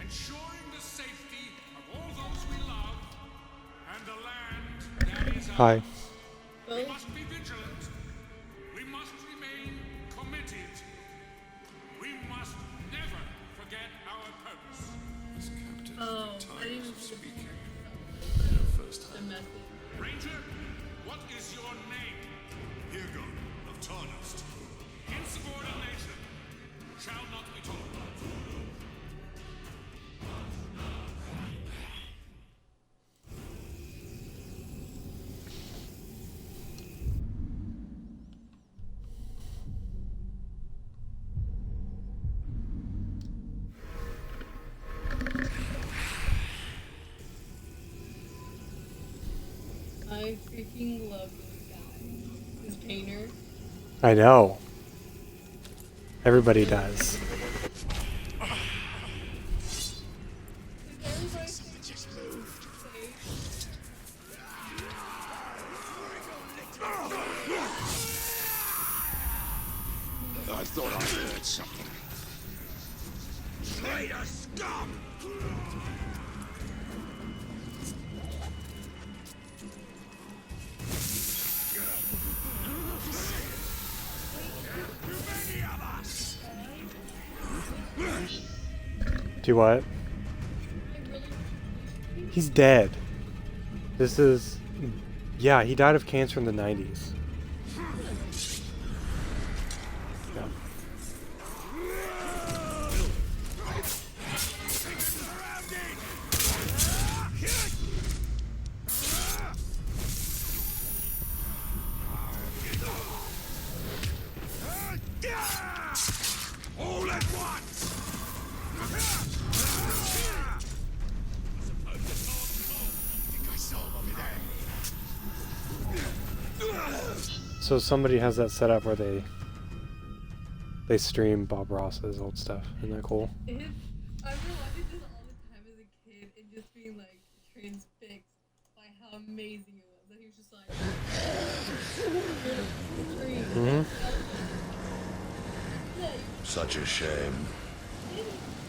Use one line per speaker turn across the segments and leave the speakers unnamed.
ensuring the safety of all those we love and the land that is ours.
Hi.
We must be vigilant. We must remain committed. We must never forget our purpose.
As captain
Oh,
of
I
the
didn't
times
even
of
see
speaking. First
the
hand.
message.
Ranger, what is your name?
Hirgon of Tarnost.
Insubordination shall not be taught.
I freaking love this guy. This painter.
I know. Everybody does.
I thought I heard something. Traitor scum! Too many of us!
Do what? He's dead. This is... Yeah, he died of cancer in the 90s. Yeah.
All at once! I think I saw him over there.
So somebody has that set up where they stream Bob Ross's old stuff. Isn't that cool?
I've been watching this all the time as a kid and just being like transfixed by how amazing it was. That he was just like,
Mm-hmm.
Such a shame.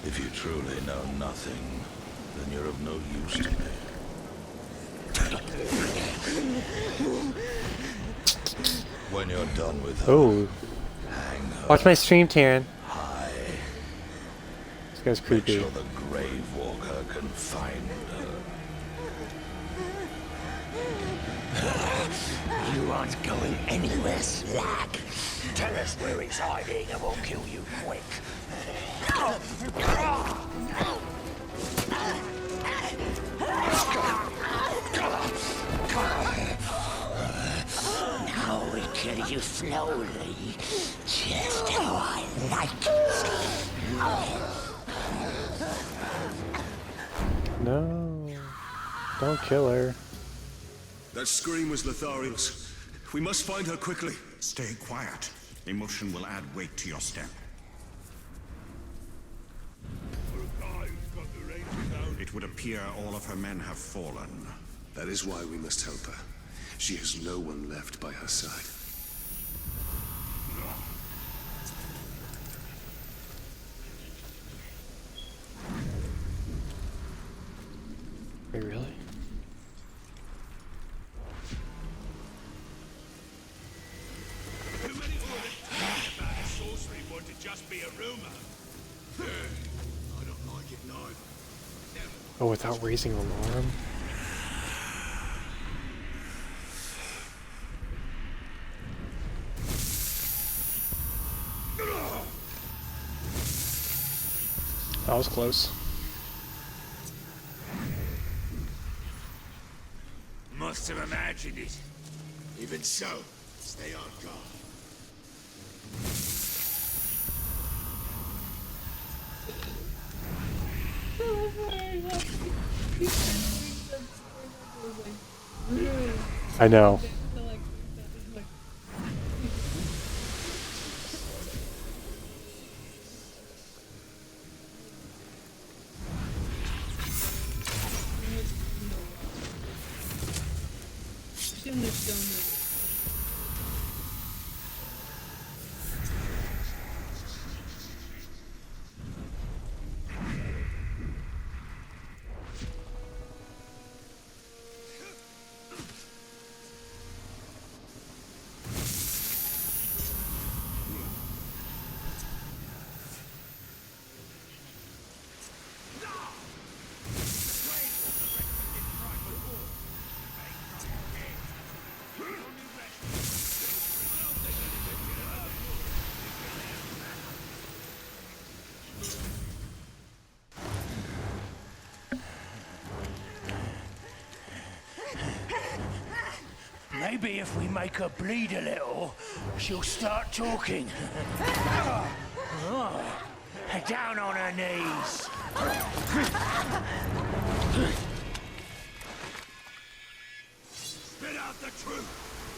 If you truly know nothing, then you're of no use to me. When you're done with her,
Oh,
hang her
watch my stream, Taryn.
high.
This guy's
Make
creepy.
sure the grave walker can find her.
You aren't going anywhere, Slack. Tell us where he's hiding and we'll kill you quick. Now we kill you slowly, just how I like it.
No. Don't kill her.
That scream was Lothariel's. We must find her quickly. Stay quiet. Emotion will add weight to your step. It would appear all of her men have fallen.
That is why we must help her. She has no one left by her side.
Wait, really?
Too many orders about the sorcery for it to just be a rumor.
I don't like it neither.
Oh, without raising alarm? That was close.
Must have imagined it. Even so, stay on guard.
I know.
Shouldn't have done this.
Maybe if we make her bleed a little, she'll start talking. Down on her knees.
Spit out the truth,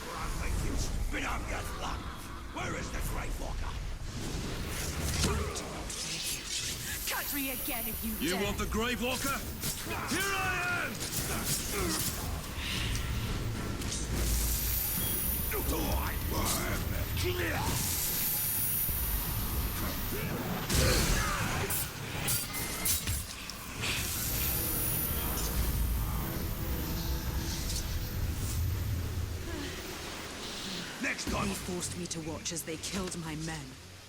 or I'll make you spit out your luck. Where is the Grave Walker?
Catch me again if you
You
dare.
want the Grave Walker? Here I am! Next time.
They forced me to watch as they killed my men,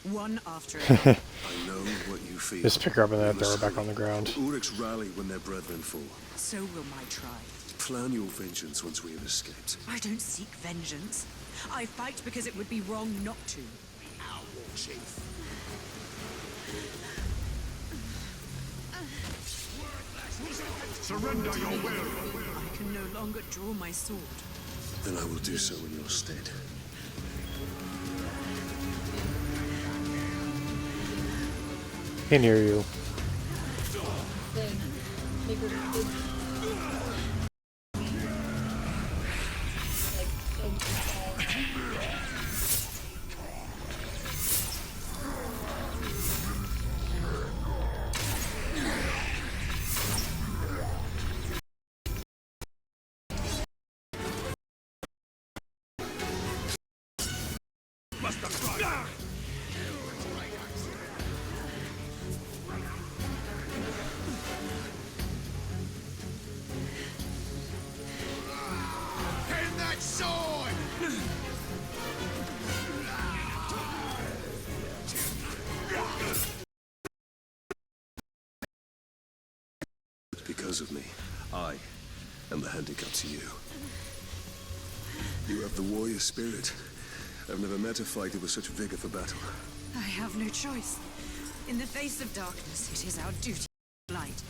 one after another.
I know what you feel.
Just pick her up and then
You
throw her
must
back on the ground.
Uruk's rally when their brethren fall.
So will my tribe.
Plan your vengeance once we have escaped.
I don't seek vengeance. I fight because it would be wrong not to.
Our war chief. Surrender your will.
I can no longer draw my sword.
Then I will do so in your stead.
Can hear you.
Then make her big. Like so tall.
Must have tried. Hand that sword!
Because of me, I am the handicap to you. You have the warrior spirit. I've never met a fighter with such vigor for battle.
I have no choice. In the face of darkness, it is our duty to light.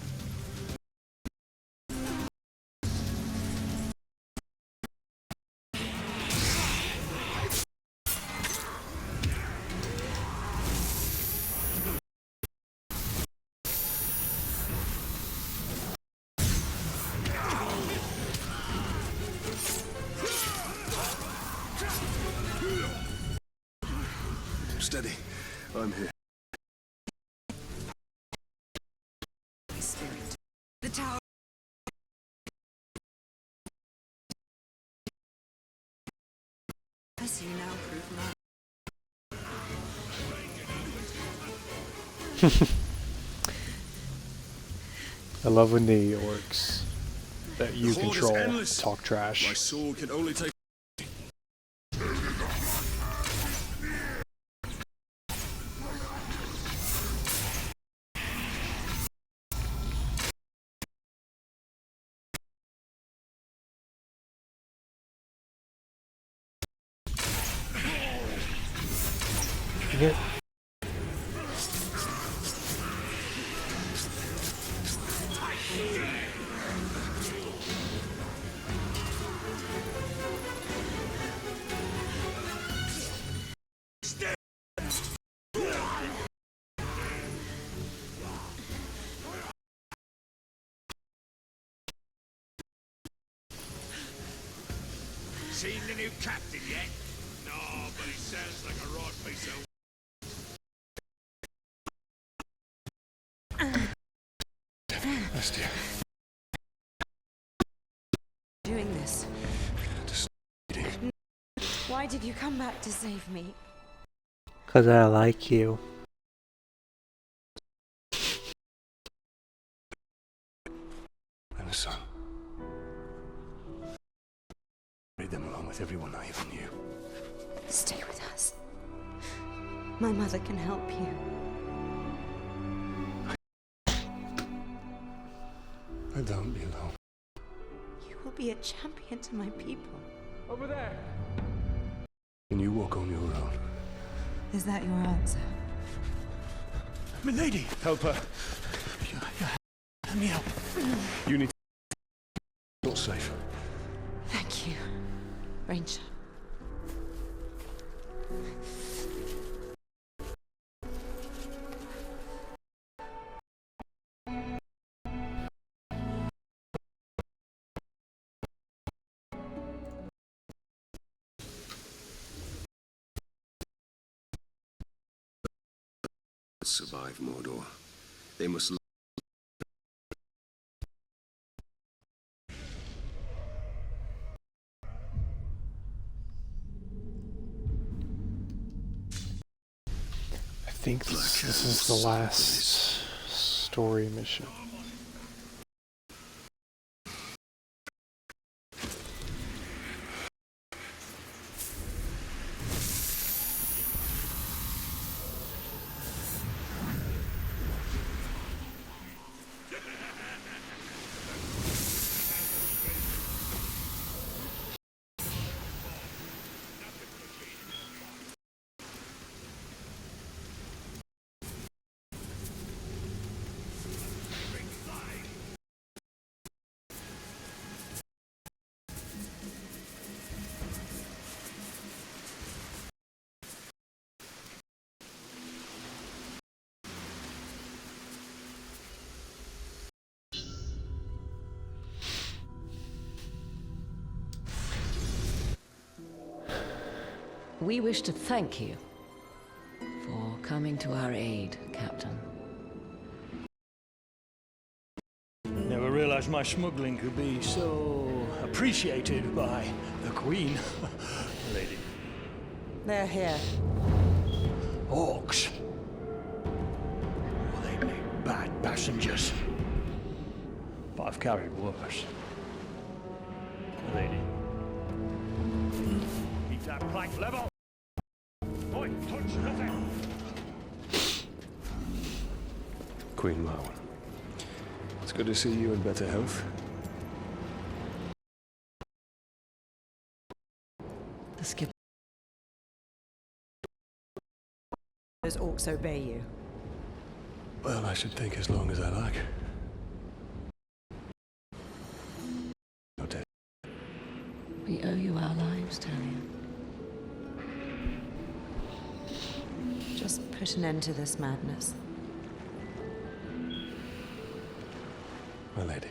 Steady. I'm here.
Spirit. The tower. As you now prove my.
I love when the orcs that you
The horde is
control
endless.
talk
My
trash.
sword can only take.
Yeah.
Seen the new captain yet? No, but he sounds like a right piece of.
Doing this. Why did you come back to save me?
'Cause I like you.
And a son. Buried them along with everyone I ever knew.
Stay with us. My mother can help you.
I don't be alone.
You will be a champion to my people.
Can you walk on your own?
Is that your answer?
Milady! Help her. Let me help. You need to... Not safe.
Thank you. Ranger.
Survive Mordor. They must.
I think this is the last story mission.
We wish to thank you for coming to our aid, Captain.
Never realized my smuggling could be so appreciated by the Queen. Lady.
They're here.
Orcs. Well, they make bad passengers. But I've carried worse. Lady. Keep that plank level. Oi, touch nothing.
Queen Marwen. It's good to see you in better health.
The skipper.
Those orcs obey you.
Well, I should think as long as I like. You're dead.
We owe you our lives, Talia.
Just put an end to this madness.
My lady.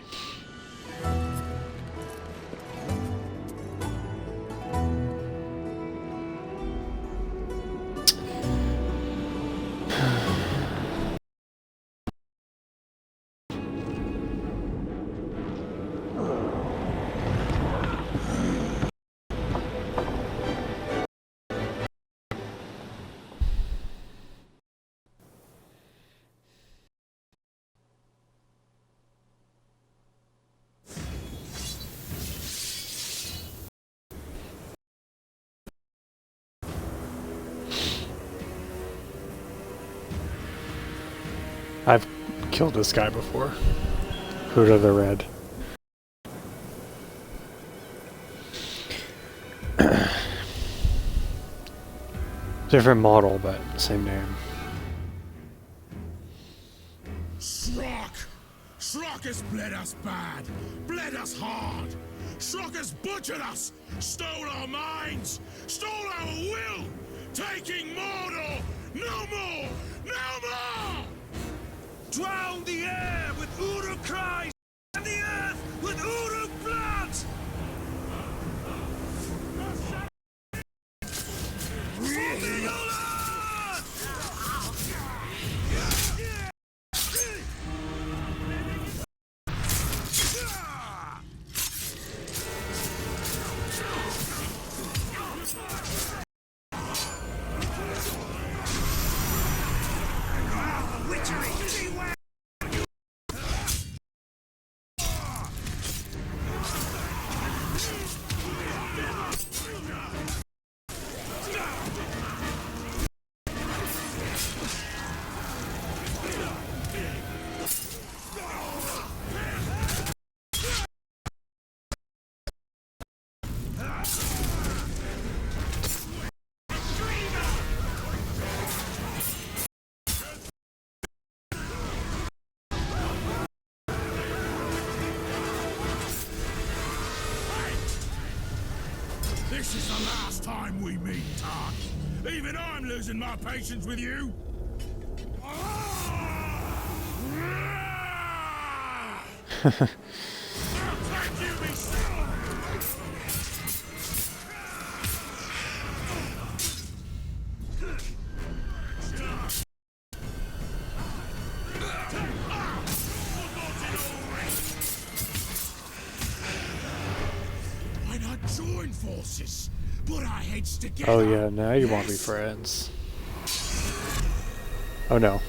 I've killed this guy before. Huda the Red. Different model, but same name.
Shrok! Shrok has bled us bad, bled us hard. Shrok has butchered us, stole our minds, stole our will, taking Mordor! No more! No more! Drown the air with Uruk cries, and the earth with Uruk blood! This is the last time we meet, Tark. Even I'm losing my patience with you. I'll take you myself. Why not join forces? Put our heads together.
Oh yeah, now you want to be friends. Oh no.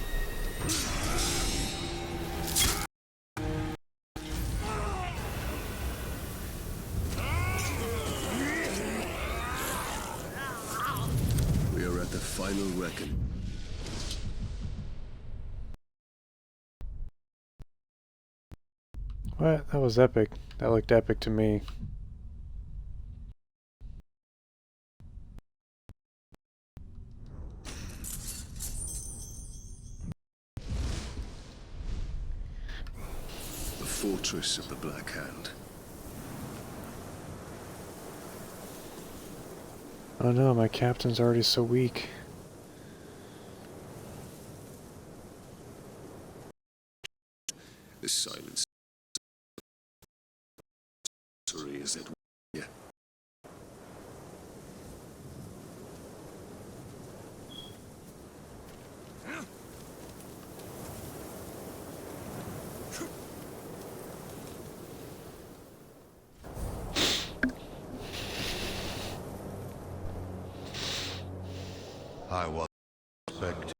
We are at the final reckon.
What? That was epic. That looked epic to me.
The fortress of the Black Hand.
Oh no, my captain's already so weak.
The silence is it? Yeah.
I was expecting.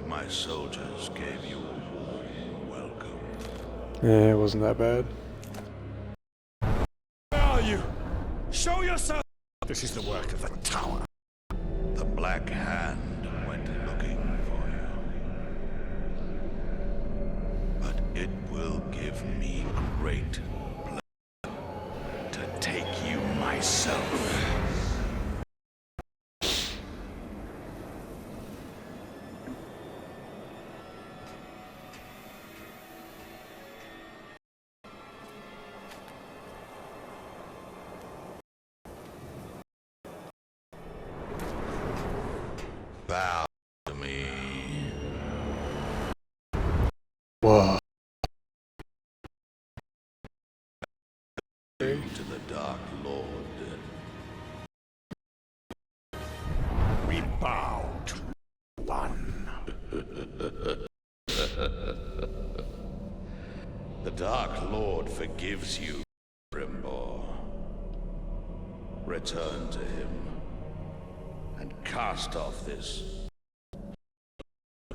My soldiers gave you a warm welcome.
Eh, it wasn't that bad.
Where are you? Show yourself! This is the work of the tower.
The Black Hand went looking for you. But it will give me great pleasure to take you myself. Bow to me.
Whoa.
To the Dark Lord.
We bow to one.
The Dark Lord forgives you, Brimbor. Return to him and cast off this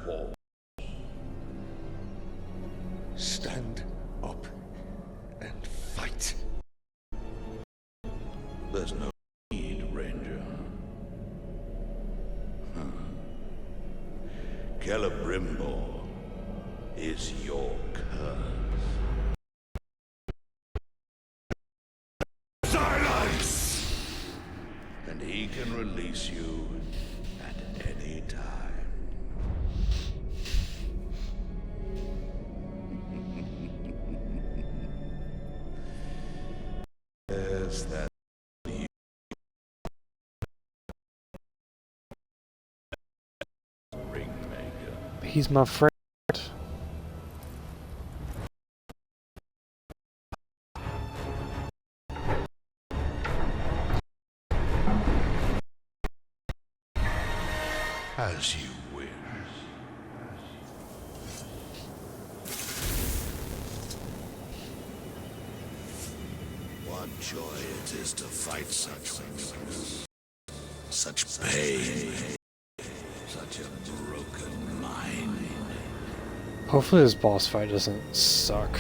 wall.
Stand up and fight.
There's no need, Ranger. Celebrimbor is your curse.
Silence!
And he can release you at any time. Yes, that's you. Ringmaker.
He's my friend.
As you wish. What joy it is to fight such weakness, such pain, such a broken mind.
Hopefully this boss fight doesn't suck.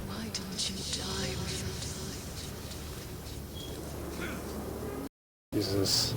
Why didn't you die with
Jesus.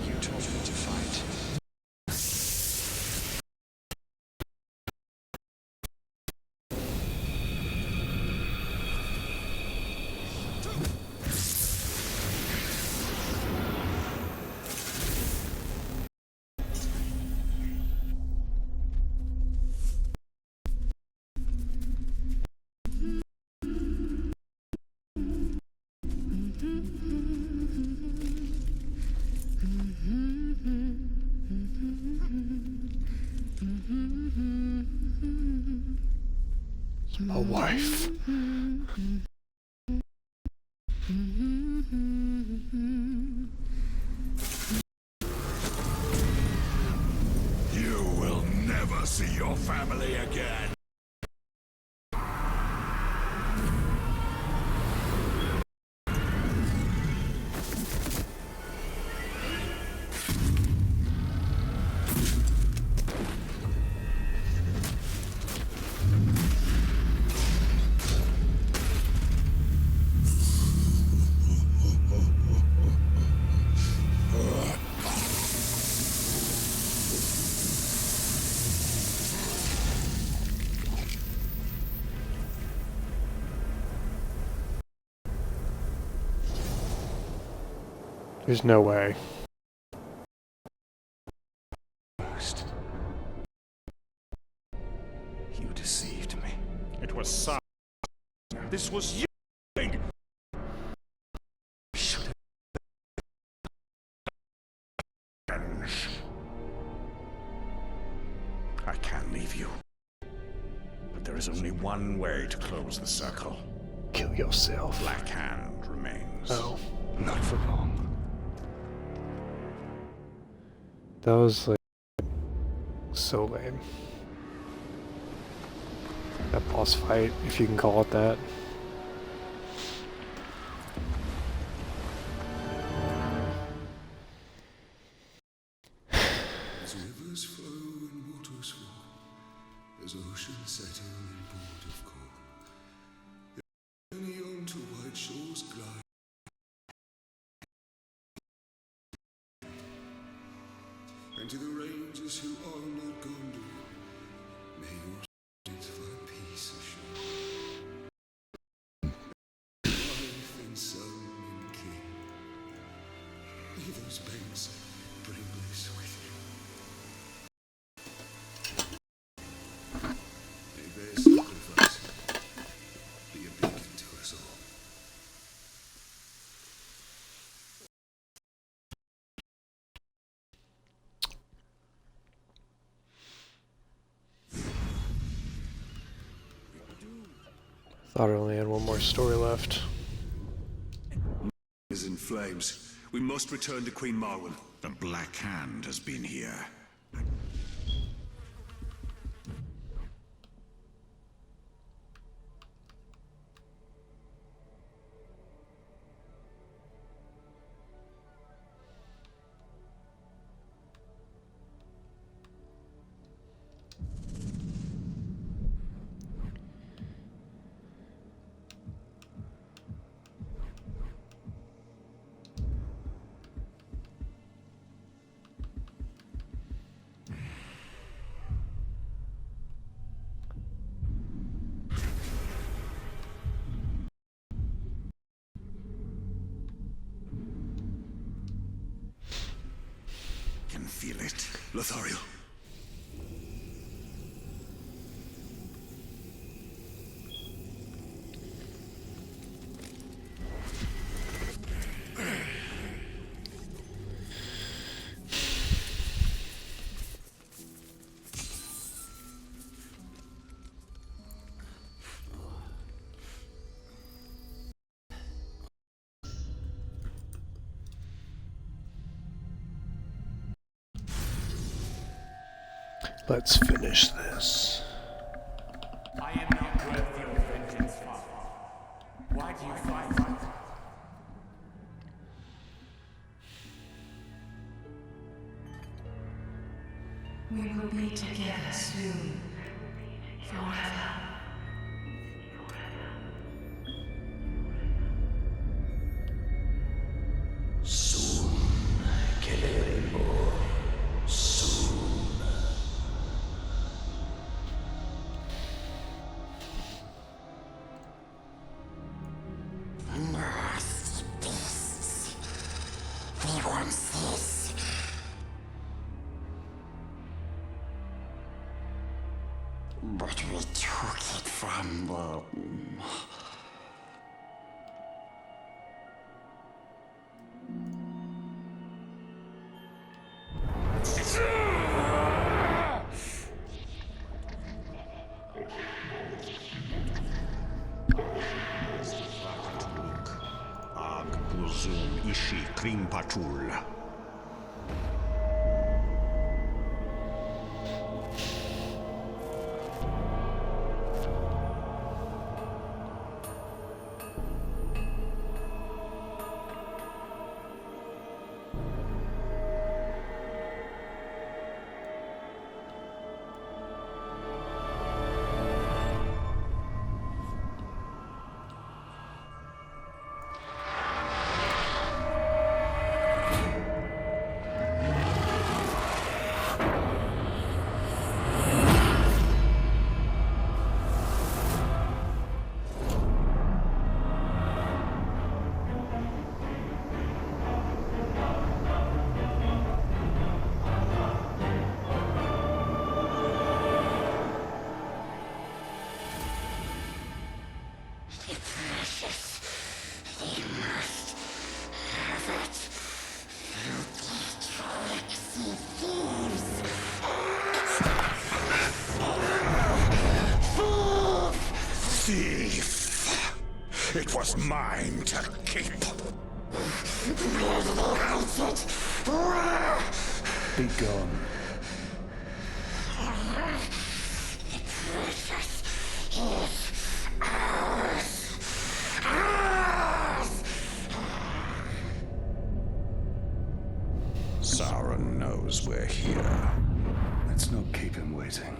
You told me to fight.
My wife.
You will never see your family again.
There's no way.
You deceived me.
It was Sa. This was you.
I can't leave you. But there is only one way to close the circle.
Kill yourself.
Black Hand remains.
Oh.
Not for long.
That was like so lame. That boss fight, if you can call it that.
As rivers flow and waters flow, as oceans settle in port of call, journey on to white shores glide. And to the rangers who are not Gondor, may your spirits find peace ashore. Wife and son and king, may those banks bring bliss with you. May their sacrifice be a beacon to us all.
Thought I only had one more story left.
Is in flames. We must return to Queen Marwen.
The Black Hand has been here. Can feel it.
Lothario.
Let's finish this.
I am not worthy of vengeance, Father. Why do you fight?
We will be together soon. Forever.
Soon, Celebrimbor. Soon.
Nasty beasts. We want this. But we took it from them.
Ag Buzun Ishi Krimpatul. Thief! It was mine to keep.
Be gone.
Sauron knows we're here.
Let's not keep him waiting.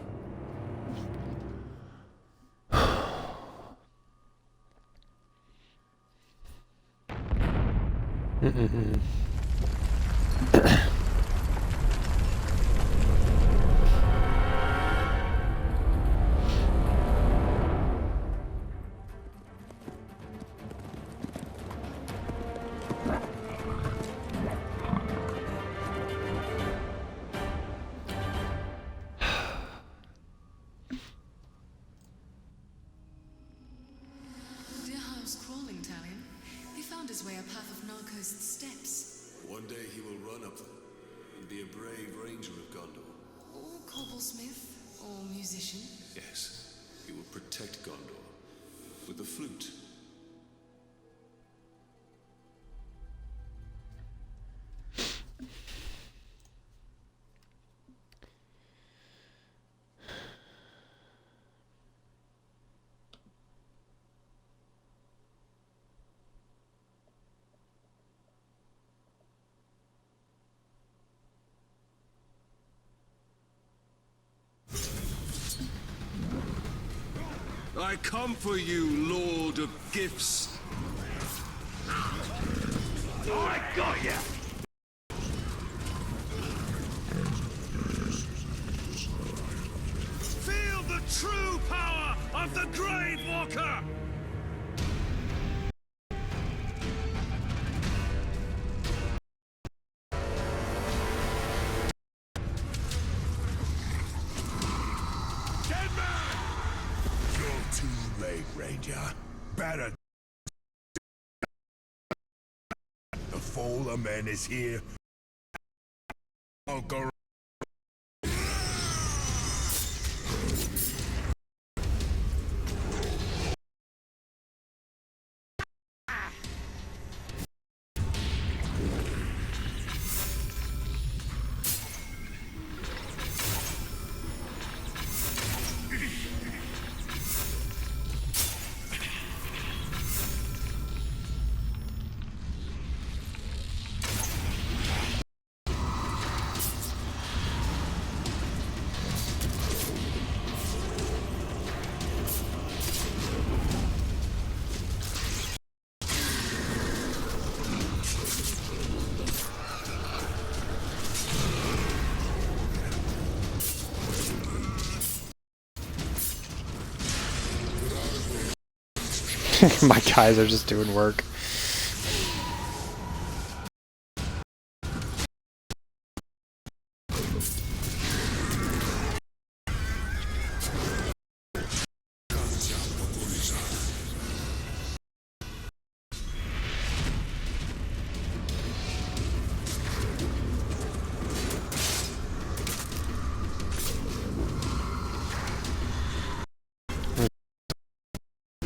Crawling, Talion. He found his way up half of Narcos' steps.
One day he will run up them and be a brave ranger of Gondor.
Or cobblesmith, or musician.
Yes, he will protect Gondor with the flute. I come for you, Lord of Gifts.
I got ya!
Feel the true power of the Grave Walker! Dead man! You're too late, Ranger. Better. The fall of men is here. Uncle.
My guys are just doing work.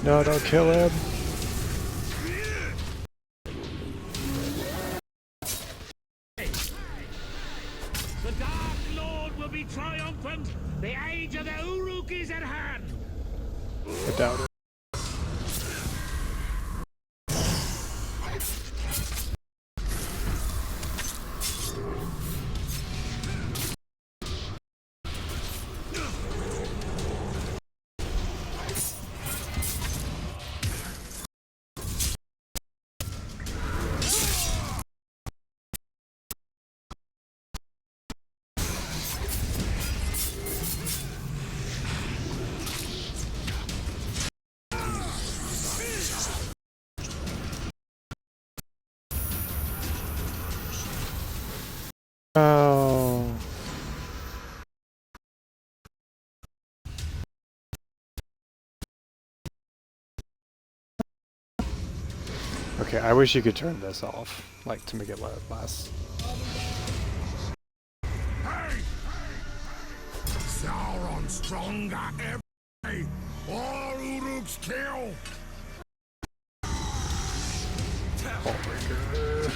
No, don't kill him.
The Dark Lord will be triumphant. The age of the Uruk is at hand.
I doubt it. Oh. Okay, I wish you could turn this off, like to make it last.
Sauron stronger every day. All Uruks kill.
Heartbreaker.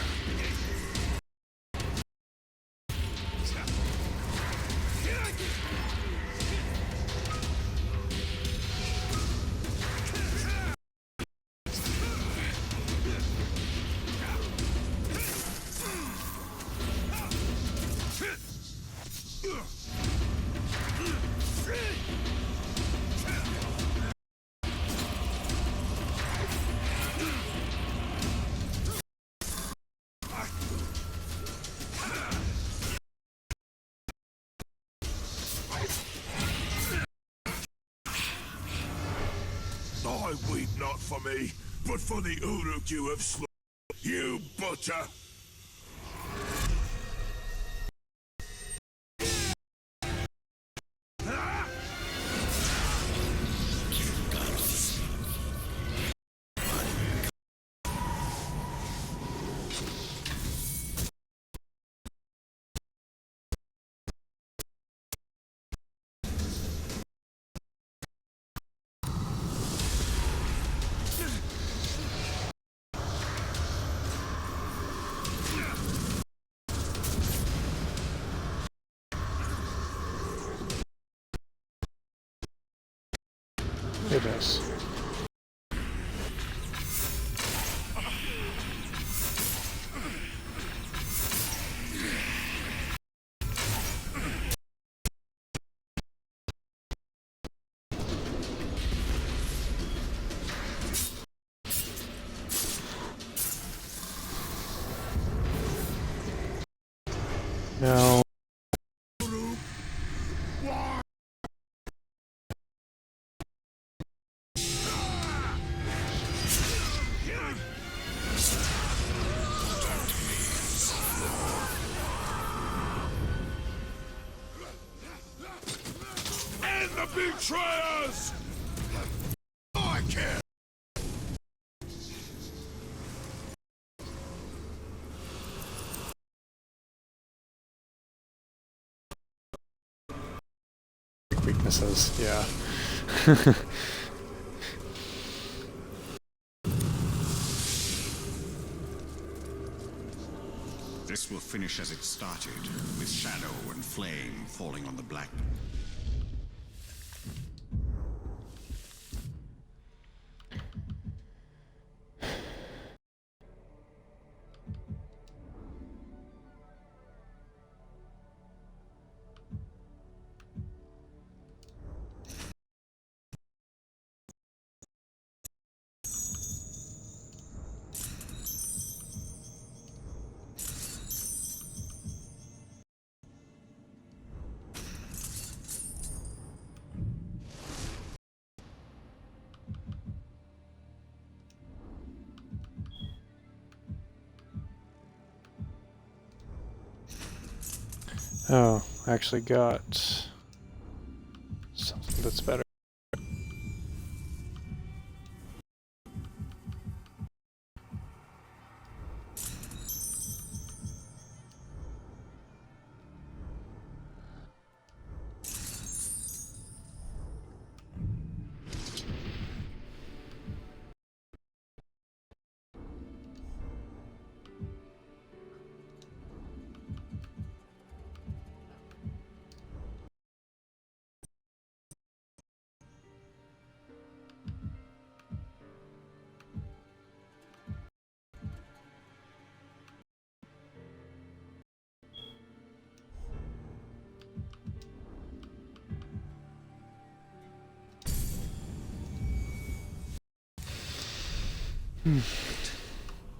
I weep not for me, but for the Uruk you have slain. You butcher!
It is. No.
End the betrayers! I care!
Weaknesses, yeah.
This will finish as it started, with shadow and flame falling on the black.
Oh, I actually got something that's better.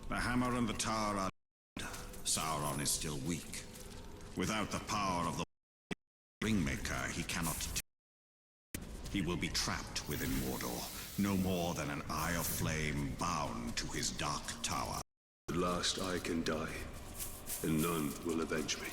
The hammer and the tower are dead. Sauron is still weak. Without the power of the Ringmaker, he cannot. He will be trapped within Mordor, no more than an eye of flame bound to his dark tower.
At last I can die, and none will avenge me.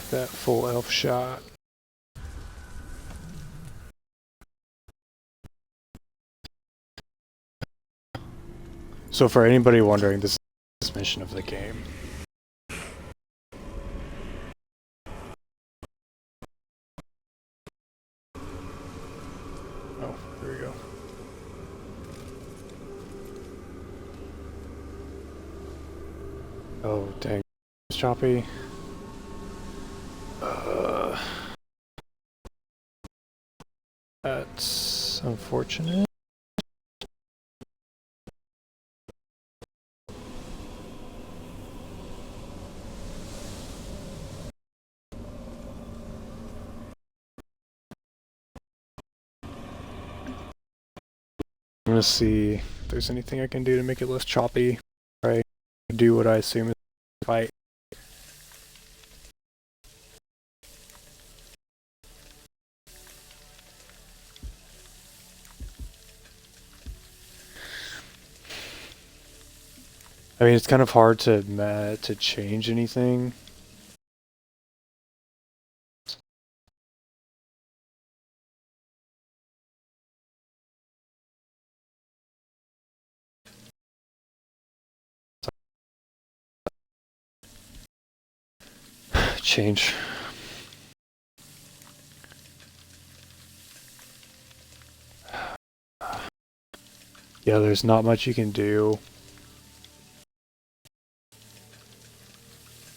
That full elf shot. So for anybody wondering, this is the mission of the game. Oh, there we go. Oh, dang. It's choppy. That's unfortunate. I'm gonna see if there's anything I can do to make it less choppy. Right, do what I assume is a fight. I mean, it's kind of hard to change anything. Change. Yeah, there's not much you can do.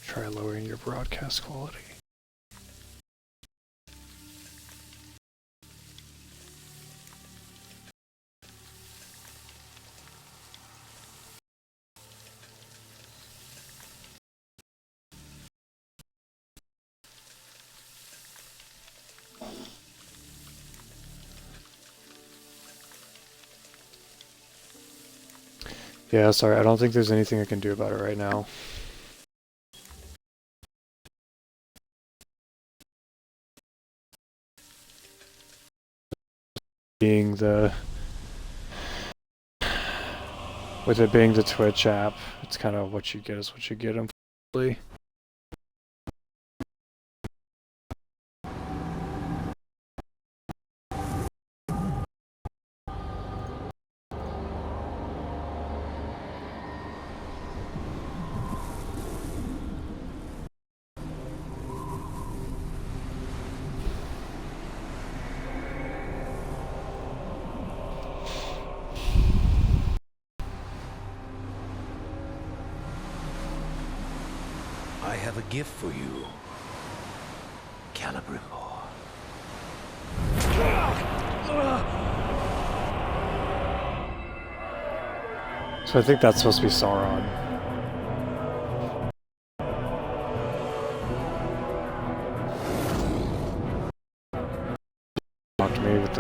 Try lowering your broadcast quality. Yeah, sorry, I don't think there's anything I can do about it right now. Being with it being the Twitch app, it's kind of what you get is what you get, unfortunately.
I have a gift for you, Celebrimbor.
So I think that's supposed to be Sauron. Talk to me with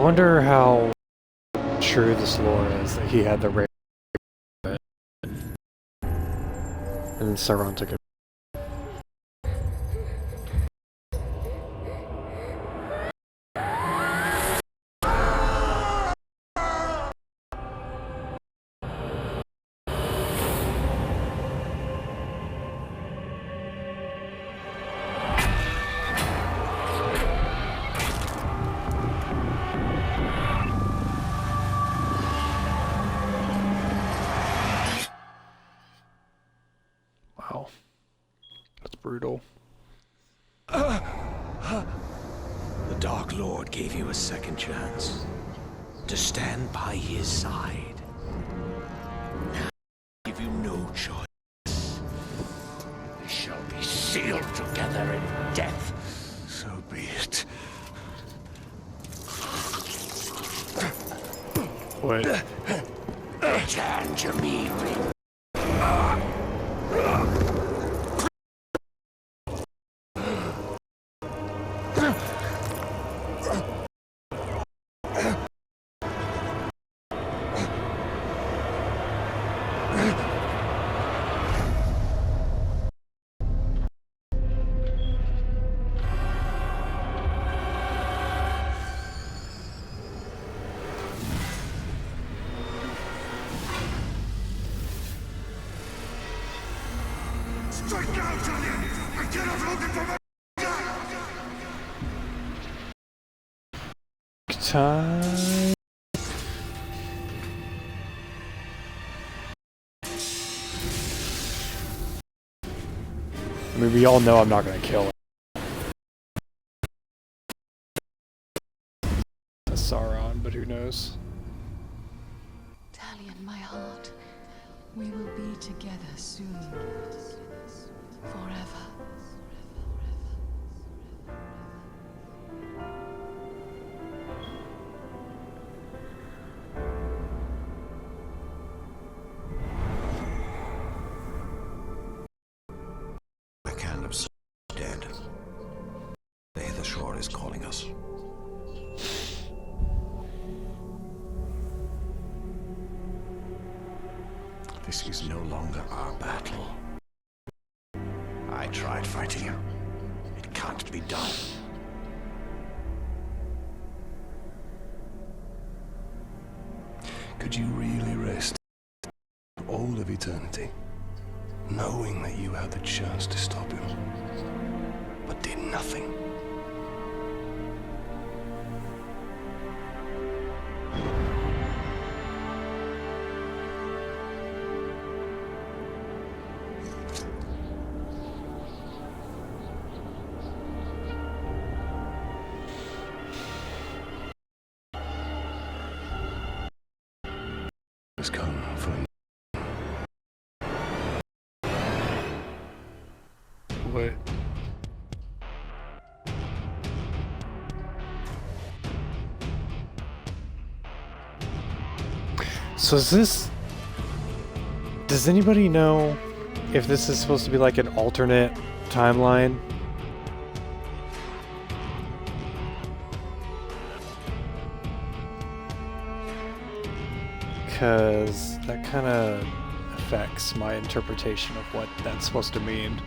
wonder how true this lore is that he had the rare and Sauron took it. Wow. That's brutal.
The Dark Lord gave you a second chance to stand by his side. Now I give you no choice. We shall be sealed together in death. So be it.
What?
Return to me, Ring.
Strike now, Talion! I cannot hold it for my
Time. I mean, we all know I'm not gonna kill him. That's Sauron, but who knows?
Talion, my heart, we will be together soon. Forever.
The can of sun is dead. The shore is calling us. This is no longer our battle. I tried fighting you. It can't be done.
Could you really rest all of eternity, knowing that you had the chance to stop him, but did nothing? Has come from
What? So is this... Does anybody know if this is supposed to be like an alternate timeline? Because that kind of affects my interpretation of what that's supposed to mean.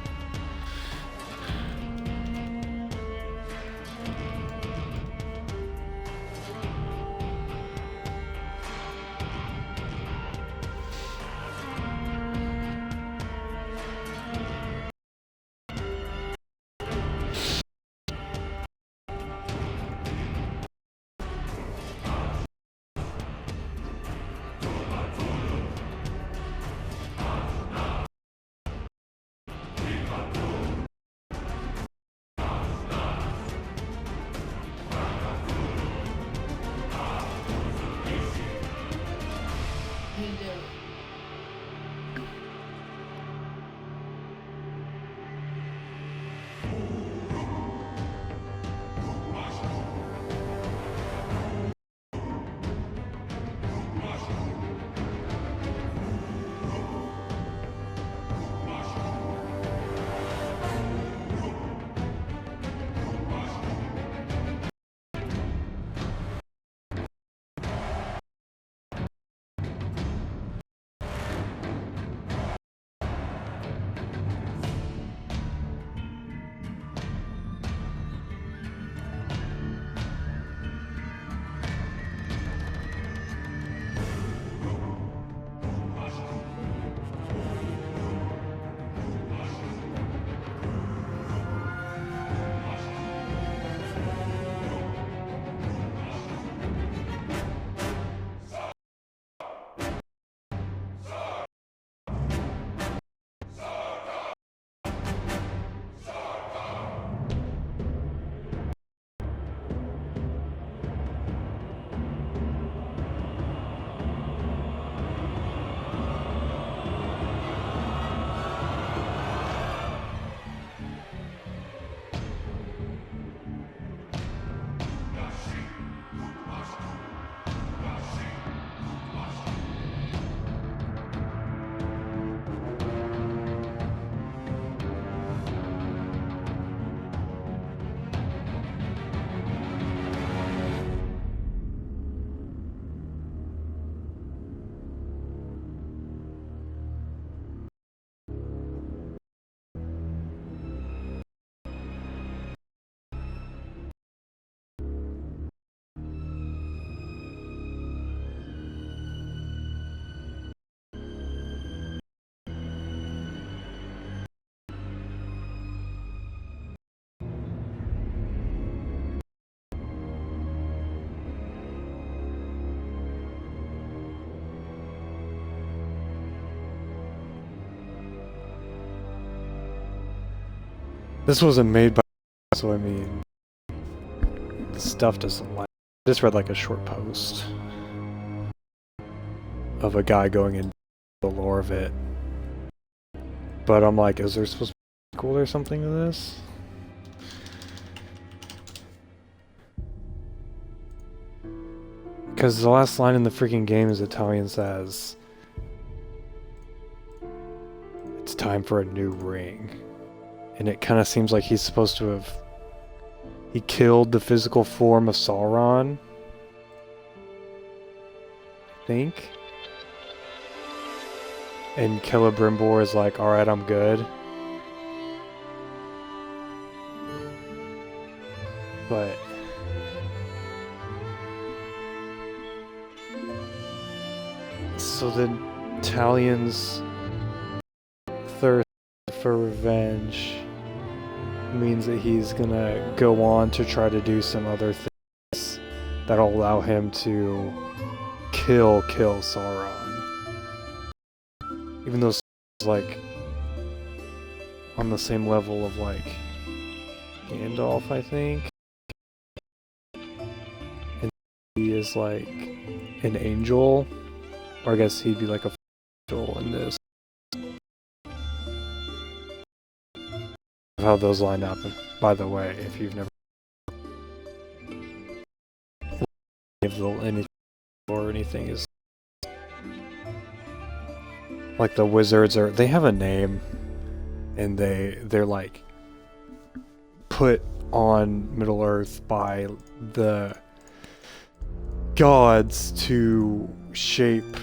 This wasn't made by, so I mean, the stuff doesn't like. I just read like a short post of a guy going into the lore of it, but I'm like, is there supposed to be a sequel or something to this? Because the last line in the freaking game is Italian says, "It's time for a new ring." And it kind of seems like he's supposed to have... He killed the physical form of Sauron, I think. And Celebrimbor is like, alright, I'm good. But... So the Italians' thirst for revenge means that he's gonna go on to try to do some other things that'll allow him to kill Sauron. Even though Sauron's like on the same level of like Gandalf, I think. And he is like an angel. Or I guess he'd be like a angel in this. How those line up, by the way, if you've never anything or anything is like the wizards are, they have a name and they're like put on Middle Earth by the gods to shape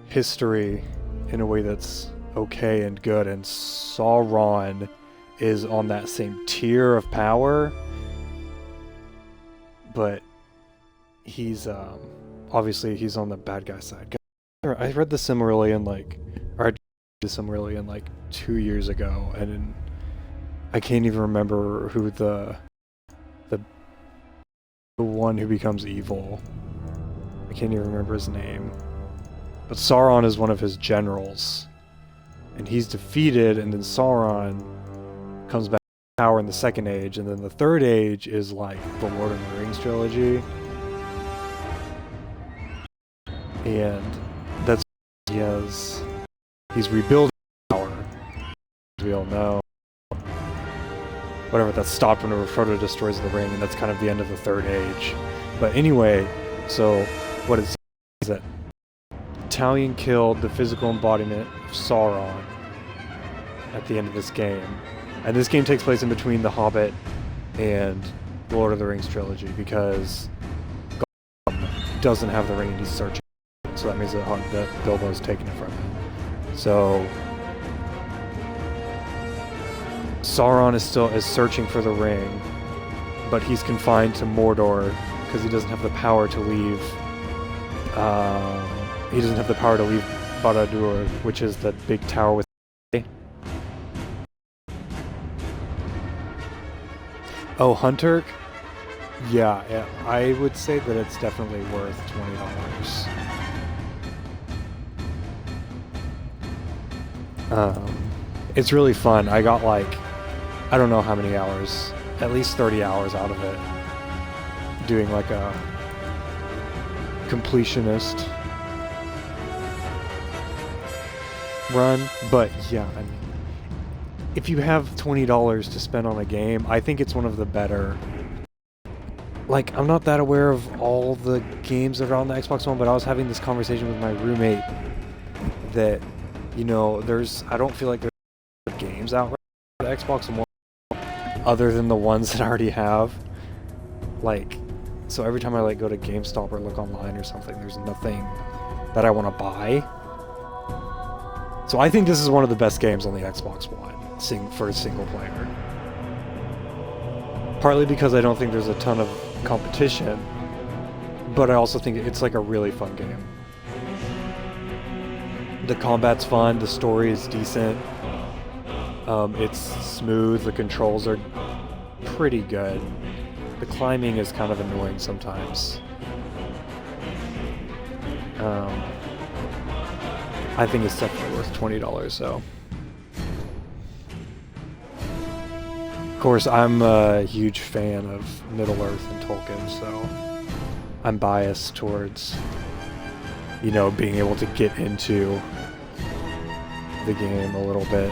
history in a way that's okay and good, and Sauron is on that same tier of power, but he's obviously he's on the bad guy side. I read the Silmarillion the Silmarillion like 2 years ago, and I can't even remember who the one who becomes evil. I can't even remember his name. But Sauron is one of his generals, and he's defeated, and then Sauron comes back to power in the Second Age, and then the Third Age is like the Lord of the Rings trilogy. And that's he's rebuilding power, as we all know. Whatever, that's stopped whenever Frodo destroys the ring, and that's kind of the end of the Third Age. But anyway, so what it says is that Italian killed the physical embodiment of Sauron at the end of this game. And this game takes place in between The Hobbit and Lord of the Rings trilogy, because Gollum doesn't have the ring and he's searching. So that means that Bilbo's taking it from him. So Sauron is searching for the ring, but he's confined to Mordor because he doesn't have the power to leave. He doesn't have the power to leave Barad-dûr, which is the big tower with. Oh, Hunter? Yeah, I would say that it's definitely worth $20. It's really fun. I got like, I don't know how many hours, at least 30 hours out of it, doing like a completionist run. But yeah, I mean, if you have $20 to spend on a game, I think it's one of the better. Like, I'm not that aware of all the games that are on the Xbox One, but I was having this conversation with my roommate that, you know, I don't feel like there's games out right now on the Xbox One other than the ones that I already have. Like, so every time I like go to GameStop or look online or something, there's nothing that I want to buy. So I think this is one of the best games on the Xbox One for a single player. Partly because I don't think there's a ton of competition, but I also think it's like a really fun game. The combat's fun, the story is decent, it's smooth, the controls are pretty good. The climbing is kind of annoying sometimes. I think it's definitely worth $20, so. Of course, I'm a huge fan of Middle-earth and Tolkien, so I'm biased towards, you know, being able to get into the game a little bit.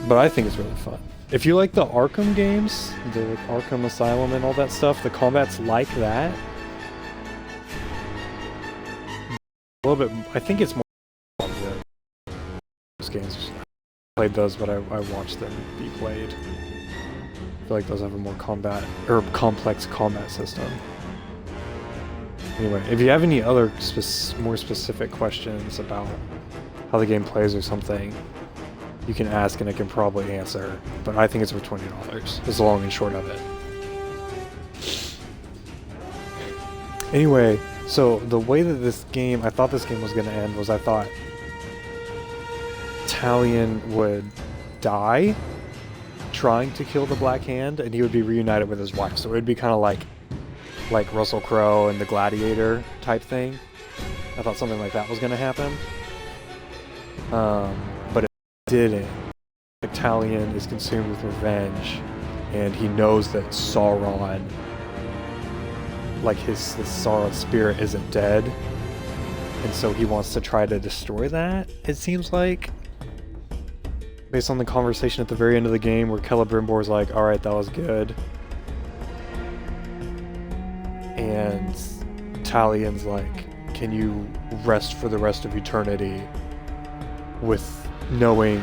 But I think it's really fun. If you like the Arkham games, the Arkham Asylum and all that stuff, the combat's like that. A little bit, I think it's more fun than those games. I played those, but I watched them be played. I feel like those have a more complex combat system. Anyway, if you have any other more specific questions about how the game plays or something, you can ask and I can probably answer. But I think it's for $20. Is the long and short of it. Anyway, so the way that I thought this game was going to end was I thought Talion would die trying to kill the Black Hand, and he would be reunited with his wife. So it would be kind of like Russell Crowe and the Gladiator type thing. I thought something like that was going to happen. But it didn't. Like, Talion is consumed with revenge, and he knows that Sauron, like his Sauron spirit isn't dead, and so he wants to try to destroy that, it seems like. Based on the conversation at the very end of the game where Celebrimbor's like, alright, that was good. And Talion's like, can you rest for the rest of eternity with knowing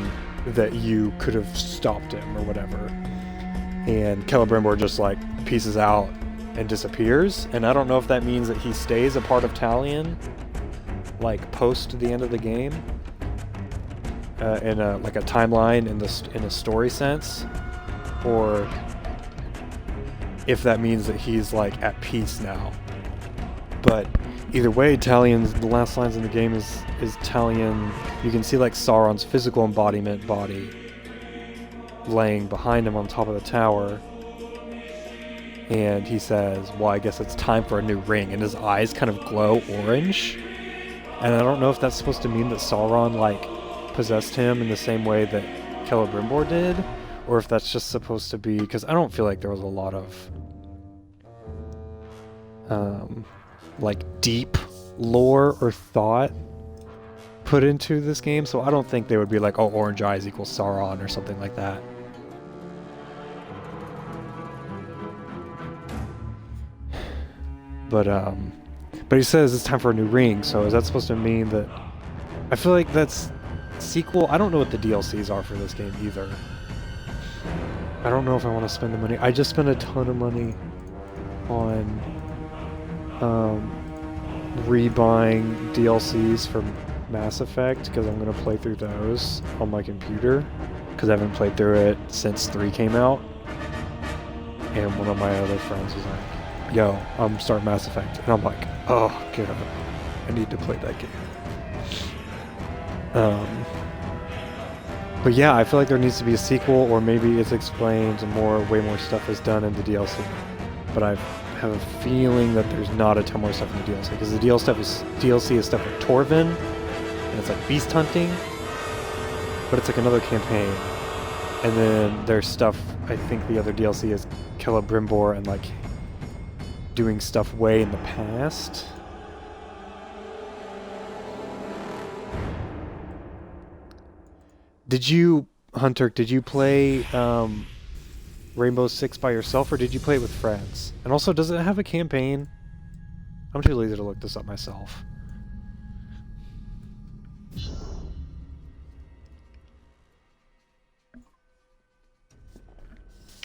that you could have stopped him or whatever. And Celebrimbor just like pieces out and disappears. And I don't know if that means that he stays a part of Talion, like post the end of the game. In a timeline in a story sense, or if that means that he's like at peace now. But either way, Talion's the last lines in the game is Talion. You can see like Sauron's physical embodiment body laying behind him on top of the tower, and he says, "Well, I guess it's time for a new ring." And his eyes kind of glow orange, and I don't know if that's supposed to mean that Sauron like possessed him in the same way that Celebrimbor did, or if that's just supposed to be, because I don't feel like there was a lot of like deep lore or thought put into this game, so I don't think they would be like, oh, orange eyes equals Sauron or something like that. But he says it's time for a new ring, so is that supposed to mean that, I feel like that's sequel? I don't know what the DLCs are for this game either. I don't know if I want to spend the money. I just spent a ton of money on rebuying DLCs for Mass Effect because I'm going to play through those on my computer because I haven't played through it since 3 came out. And one of my other friends was like, yo, I'm starting Mass Effect. And I'm like, oh god, I need to play that game. But yeah, I feel like there needs to be a sequel, or maybe it's explained and way more stuff is done in the DLC. But I have a feeling that there's not a ton more stuff in the DLC, because the DLC is stuff like Torvin, and it's like beast hunting, but it's like another campaign. And then there's stuff, I think the other DLC is Celebrimbor and like doing stuff way in the past. Did you, Hunter, did you play Rainbow Six by yourself, or did you play it with friends? And also, does it have a campaign? I'm too lazy to look this up myself.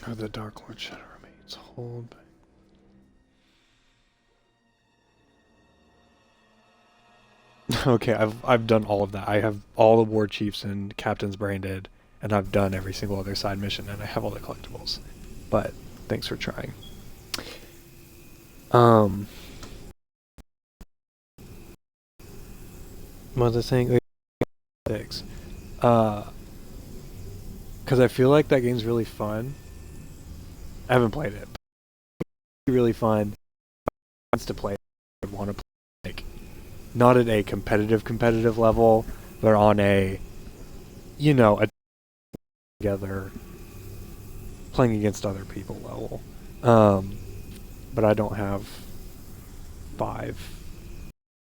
Oh, the Dark Lord Shadow remains. Hold back. Okay, I've done all of that. I have all the war chiefs and captains branded, and I've done every single other side mission, and I have all the collectibles. But thanks for trying. What was I saying? Six. Because I feel like that game's really fun. I haven't played it. But it's really fun. Wants to play. I want to play. Like, not at a competitive level, but on a, you know, a together, playing against other people level. But I don't have 5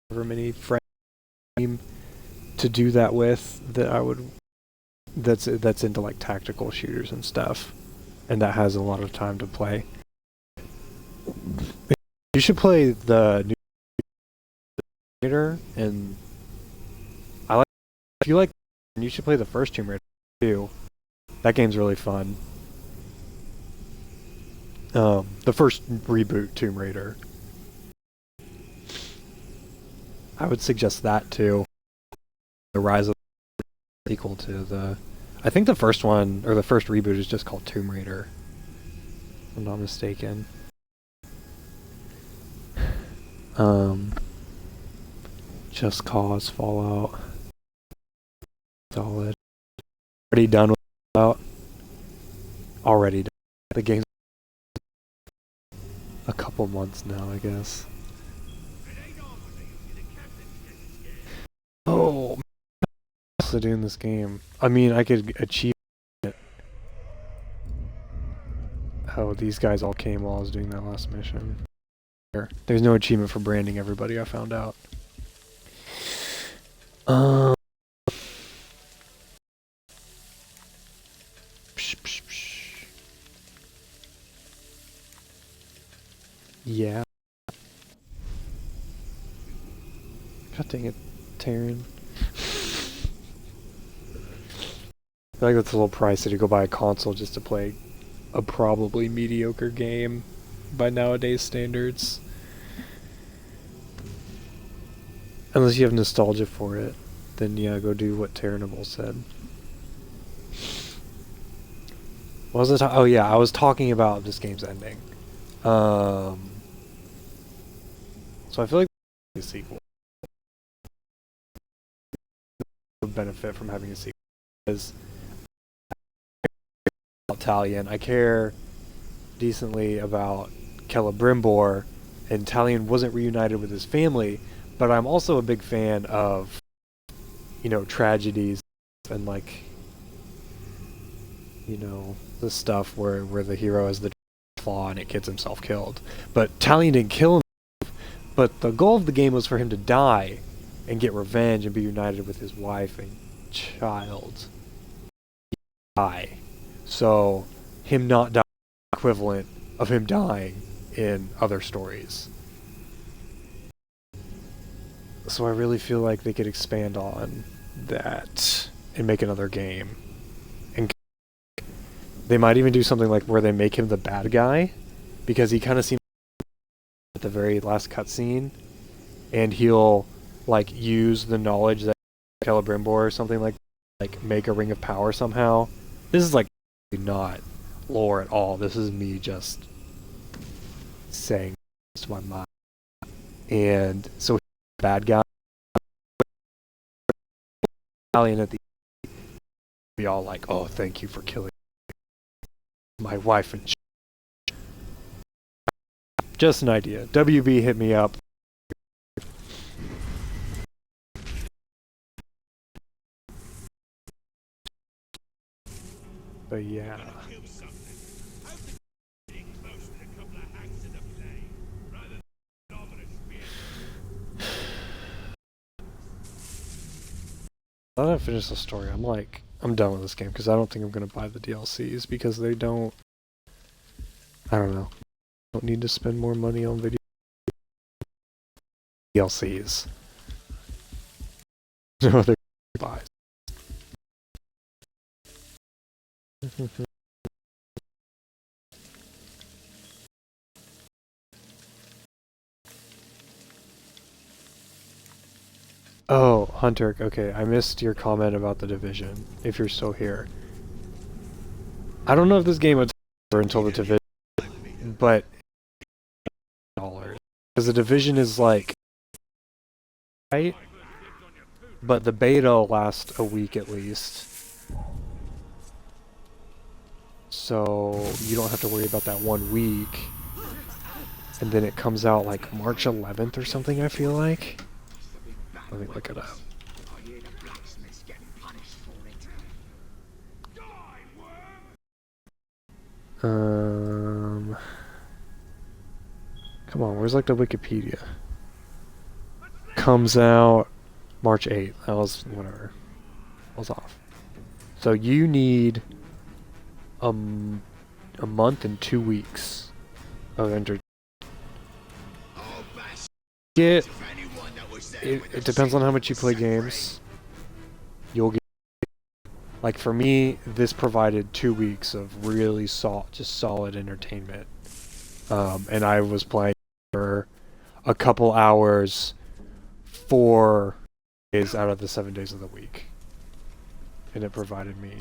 however many friends to do that with that I would that's into like tactical shooters and stuff, and that has a lot of time to play. You should play the new Raider, and I like if you like, you should play the first Tomb Raider too. That game's really fun. The first reboot Tomb Raider. I would suggest that too. The Rise of equal to the I think the first one or the first reboot is just called Tomb Raider. If I'm not mistaken. Just Cause, Fallout. Solid. Already done with Fallout. Already done. The game's a couple months now, I guess. Oh, what's to do in this game? I mean, I could achieve it. Oh, these guys all came while I was doing that last mission. There's no achievement for branding everybody, I found out. Yeah. God dang it, Taryn. I feel like that's a little pricey to go buy a console just to play a probably mediocre game by nowadays standards. Unless you have nostalgia for it, then yeah, go do what Terrible said. What was I oh yeah, I was talking about this game's ending. So I feel like a sequel would benefit from having a sequel because Talion, I care decently about Celebrimbor, and Talion wasn't reunited with his family, but I'm also a big fan of, you know, tragedies and like, you know, the stuff where the hero has the flaw and it gets himself killed. But Talion didn't kill himself, but the goal of the game was for him to die and get revenge and be united with his wife and child. Die. So him not dying is equivalent of him dying in other stories. So I really feel like they could expand on that and make another game. And they might even do something like where they make him the bad guy, because he kind of seems at the very last cutscene, and he'll like use the knowledge that Celebrimbor or something like make a ring of power somehow. This is like not lore at all. This is me just saying to my mind. And so bad guy Italian at the be all like, oh, thank you for killing my wife and just an idea. WB hit me up. But yeah. Now that I finished the story, I'm done with this game because I don't think I'm gonna buy the DLCs because they don't. I don't know. Don't need to spend more money on video DLCs. No other buys. Oh, Hunter, okay, I missed your comment about The Division, if you're still here. I don't know if this game would until The Division, but because The Division is like, right? But the beta will last a week at least. So you don't have to worry about that 1 week. And then it comes out like March 11th or something, I feel like. Let me look it up. Come on, where's like the Wikipedia? Comes out March 8th. That was whatever. I was off. So you need a month and 2 weeks of entertainment. It depends on how much you play games. You'll get, like for me, this provided 2 weeks of really just solid entertainment. And I was playing for a couple hours 4 days out of the 7 days of the week. And it provided me,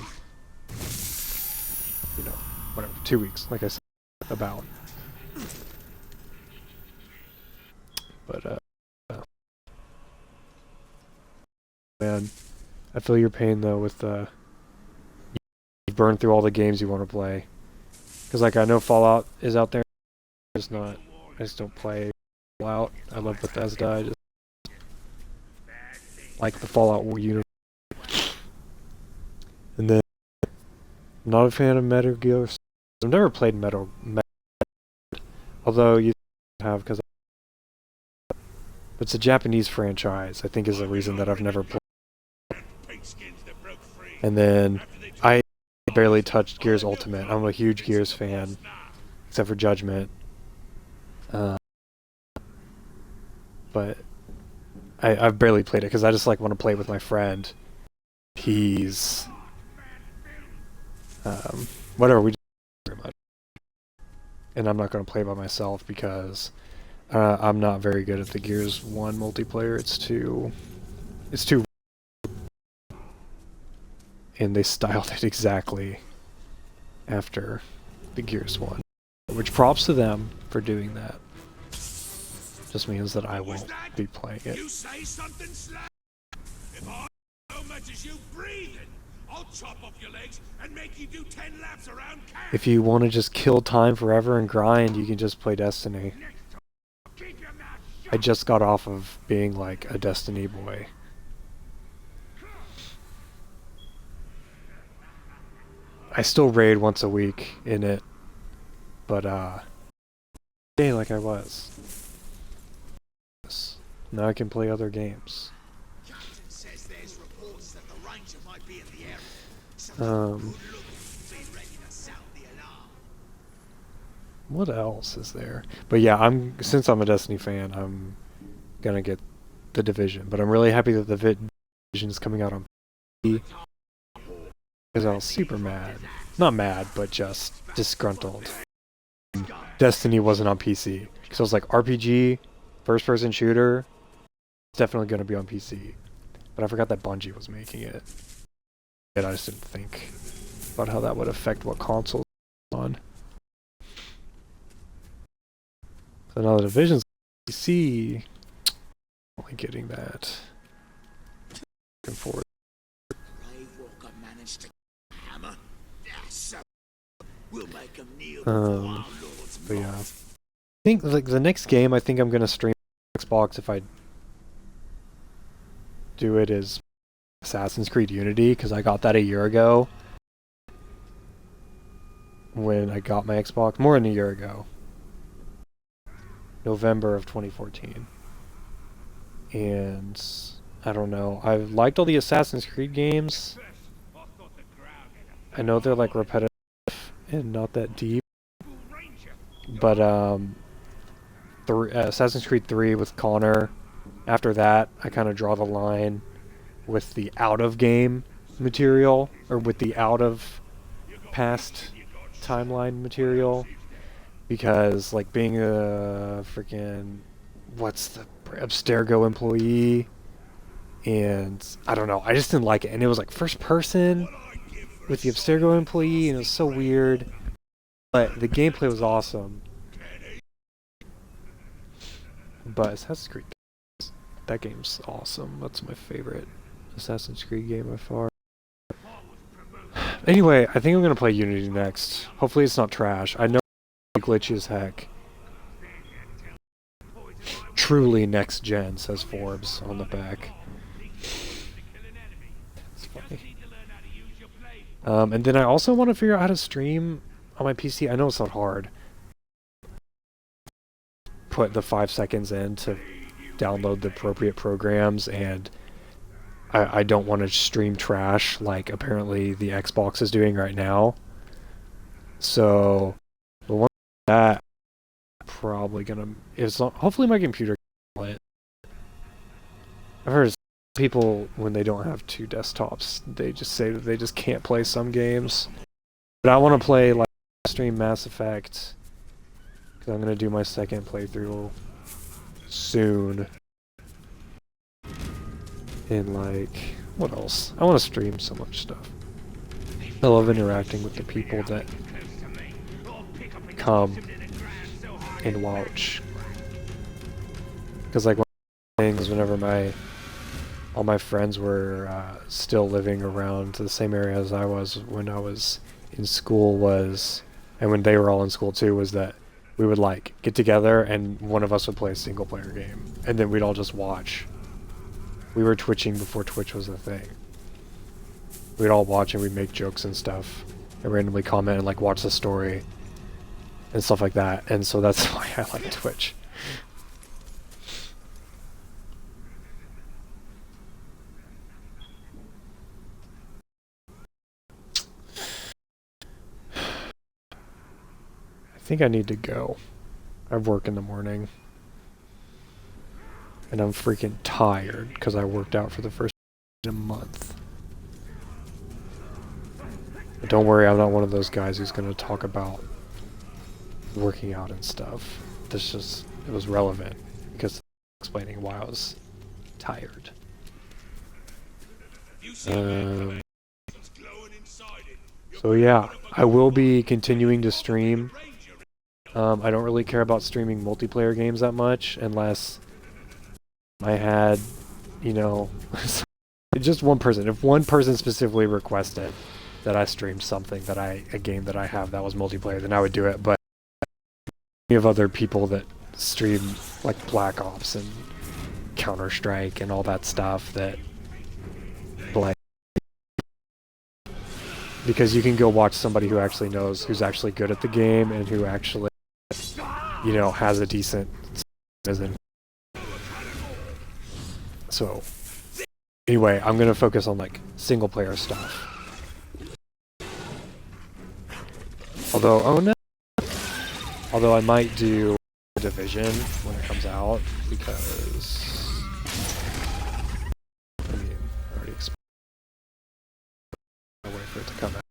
you know, whatever, 2 weeks, like I said, about. But, man, I feel your pain, though, with, you burn through all the games you want to play. Because, like, I know Fallout is out there, it's not, I just don't play Fallout. I love Bethesda, I just like the Fallout universe. And then, I'm not a fan of Metal Gear. I've never played Metal, although you have, because it's a Japanese franchise, I think is the reason that I've never played. And then, I barely touched Gears Ultimate. I'm a huge Gears fan, except for Judgment. But I've barely played it because I just like want to play it with my friend. He's whatever, we very much. And I'm not going to play by myself because I'm not very good at the Gears 1 multiplayer. It's too and they styled it exactly after the Gears 1, which props to them for doing that. Just means that I won't be playing it.
You say something, Slack? If I so much as you breathing, I'll chop off your legs and make you do 10 laps around camp.
If you want to just kill time forever and grind, you can just play Destiny. I just got off of being like a Destiny boy. I still raid once a week in it, but yeah, like I was. Now I can play other games. What else is there? But yeah, since I'm a Destiny fan, I'm gonna get the Division. But I'm really happy that the Division is coming out on PC. Because I was super mad. Not mad, but just disgruntled. Destiny wasn't on PC. Because I was like, RPG, first-person shooter, it's definitely going to be on PC. But I forgot that Bungie was making it. And I just didn't think about how that would affect what consoles on. So now the Division's on PC. Only getting that. Looking forward. But yeah, I think like the next game I think I'm gonna stream on Xbox if I do it is Assassin's Creed Unity, because I got that a year ago when I got my Xbox, more than a year ago, November of 2014, and I don't know, I've liked all the Assassin's Creed games. I know they're like repetitive and not that deep. But Assassin's Creed 3 with Connor, after that I kind of draw the line with the out-of-game material, or with the out-of-past timeline material, because like being a freaking, what's the Abstergo employee, and I don't know, I just didn't like it, and it was like first person with the Abstergo employee, and it was so weird. But the gameplay was awesome. But Assassin's Creed, that game's awesome. That's my favorite Assassin's Creed game by far. Anyway, I think I'm gonna play Unity next. Hopefully it's not trash. I know it's glitchy as heck. Truly next gen, says Forbes on the back. It's funny. And then I also want to figure out how to stream on my PC. I know it's not hard. Put the 5 seconds in to download the appropriate programs, and I don't want to stream trash like apparently the Xbox is doing right now. So the one that I'm probably gonna is not, hopefully my computer can play it. I've heard people when they don't have 2 desktops, they just say that they just can't play some games. But I want to play like stream Mass Effect because I'm gonna do my second playthrough soon. And like, what else? I want to stream so much stuff. I love interacting with the people that come and watch. Because like one of the things whenever all my friends were still living around the same area as I was when I was in school and when they were all in school too, was that we would like get together and one of us would play a single player game and then we'd all just watch. We were Twitching before Twitch was a thing. We'd all watch and we'd make jokes and stuff and randomly comment and like watch the story and stuff like that. And so that's why I like Twitch. I think I need to go. I have work in the morning. And I'm freaking tired because I worked out for the first time in a month. But don't worry, I'm not one of those guys who's going to talk about working out and stuff. It was relevant because explaining why I was tired. So yeah, I will be continuing to stream. I don't really care about streaming multiplayer games that much unless I had, you know, just one person. If one person specifically requested that I streamed something a game that I have that was multiplayer, then I would do it. But we have other people that stream like Black Ops and Counter-Strike and all that stuff that like, because you can go watch somebody who actually knows, who's actually good at the game and who actually, you know, has a decent business. So, anyway, I'm gonna focus on like single player stuff. Although I might do Division when it comes out because I mean, I already explained. I'll wait for it to come out.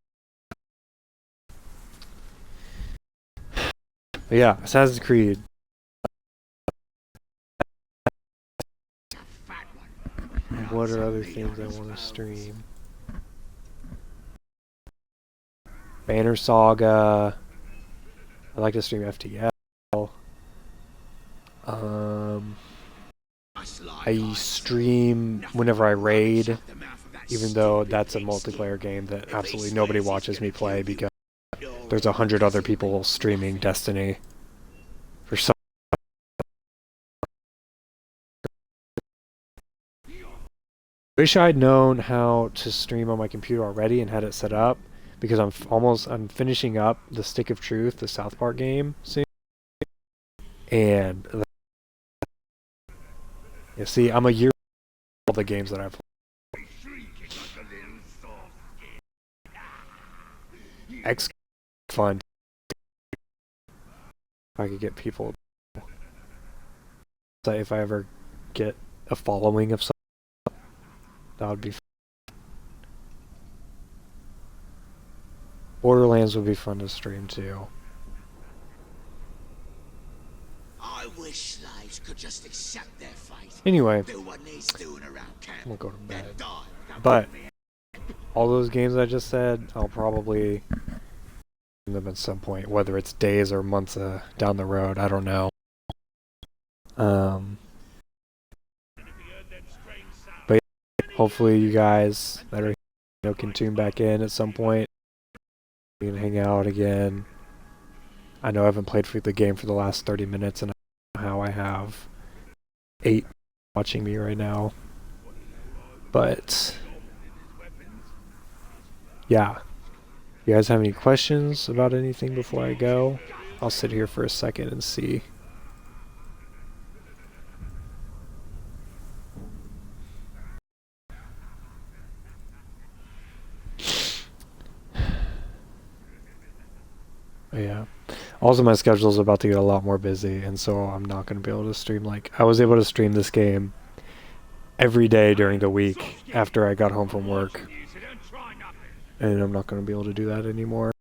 But yeah, Assassin's Creed. What are other things I want to stream? Banner Saga. I like to stream FTL. I stream whenever I raid, even though that's a multiplayer game that absolutely nobody watches me play because there's 100 other people streaming Destiny. For some wish I'd known how to stream on my computer already and had it set up, because I'm finishing up the Stick of Truth, the South Park game soon. And you see, I'm a year all the games that I've played. X fun. If I could get people, say if I ever get a following of something, that would be fun. Borderlands would be fun to stream too.
I wish slaves could just accept their fate.
Anyway,
Do what needs doing around camp.
we'll go to bed.
Then die.
But all those games I just said, I'll probably stream them at some point, whether it's days or months down the road. I don't know. But yeah, hopefully you guys that are can tune back in at some point. We can hang out again. I know I haven't played through the game for the last 30 minutes, and I know how I have 8 watching me right now. But yeah, You guys have any questions about anything before I go? I'll sit here for a second and see. Yeah. Also, my schedule's about to get a lot more busy, and so I'm not going to be able to stream. Like, I was able to stream this game every day during the week after I got home from work. And I'm not going to be able to do that anymore.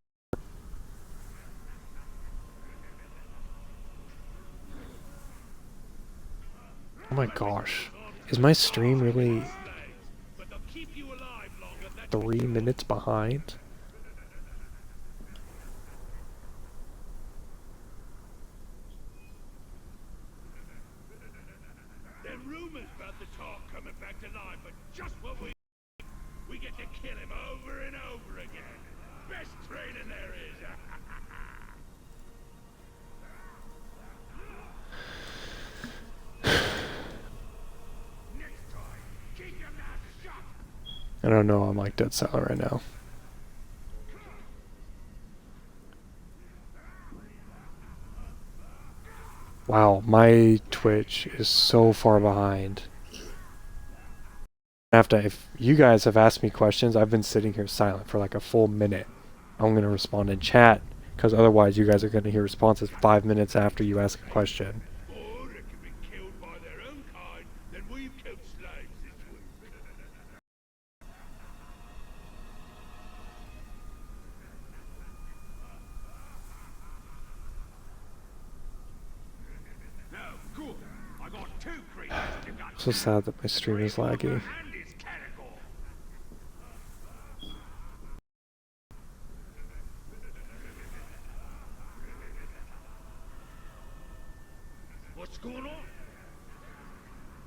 Oh my gosh. Is my stream really 3 minutes behind?
There are rumors about the talk coming back to life, but just what we get to kill him over and over again. Best training there is. Next time, keep your mouth shut.
I don't know, I'm like dead silent right now. Wow, my Twitch is so far behind. If you guys have asked me questions, I've been sitting here silent for like a full minute. I'm going to respond in chat, because otherwise you guys are going to hear responses 5 minutes after you ask a question.
Or they can be killed by their own kind, then we've killed slaves this week. No, good. I got 2 creatures to gut.
So sad that my stream is laggy.
What's going on?